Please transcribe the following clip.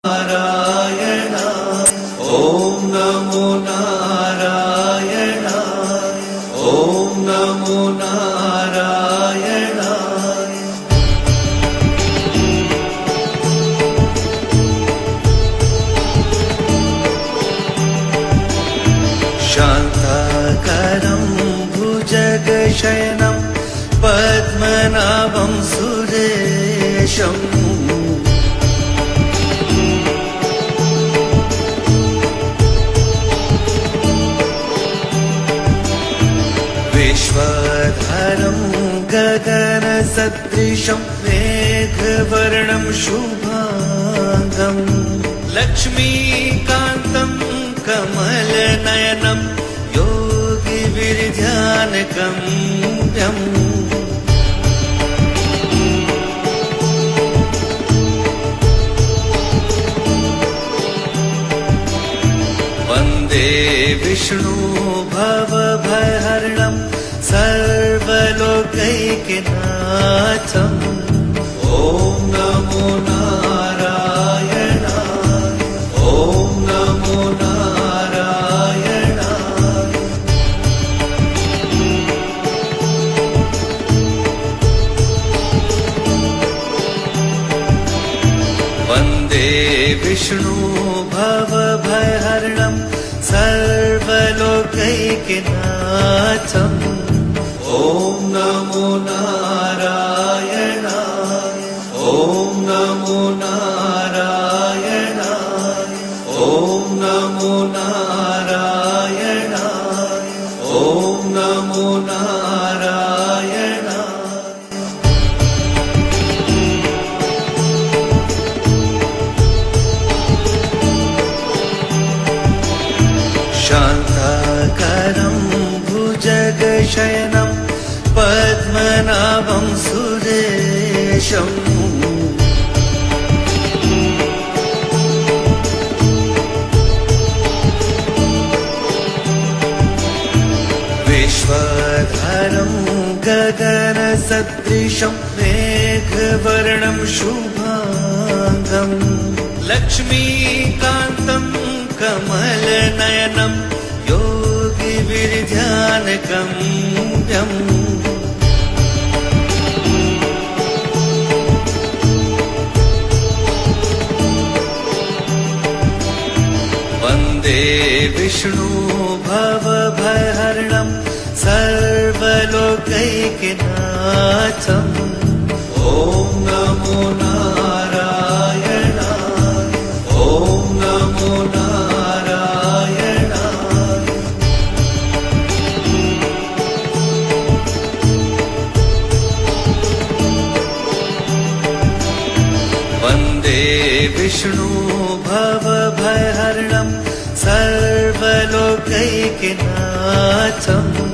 नारायण ॐ नमो नारायणाय ॐ नमो नारायणाय शान्ताकारं भुजगशयनं पद्मनाभं सुरेशम् विश्वधरं गगनसदृशं मेघवर्णं शुभाङ्गं लक्ष्मीकान्तं कमलनयनं योगिविर्ध्यानगम्यम् वन्दे विष्णु भवभयहरणं सर्वलोकैकनाथम् ॐ नमो नारायणाय ॐ नमो नारायणाय वन्दे विष्णु भवभयहरणं सर्वलोकैकनाथम् ॐ नमो नारायणाय ॐ नमो नारायणाय ॐ नमो नारायणाय ॐ नमो नारायणाय शान्ताकारं भुजगशयनं पद्मनाभं सुरेशम् विश्वधरं गगनसदृशं मेघवर्णं शुभाङ्गं लक्ष्मीकान्तं कमलनयनं योगिविर्ध्यानगम्यम् वन्दे विष्णु भवभयहरणं सर्वलोकैकनाथम् ॐ नमो नारायणाय ॐ नमो नारायणाय वन्दे विष्णु भवभयहरणं सर्वलोकैकनाथम्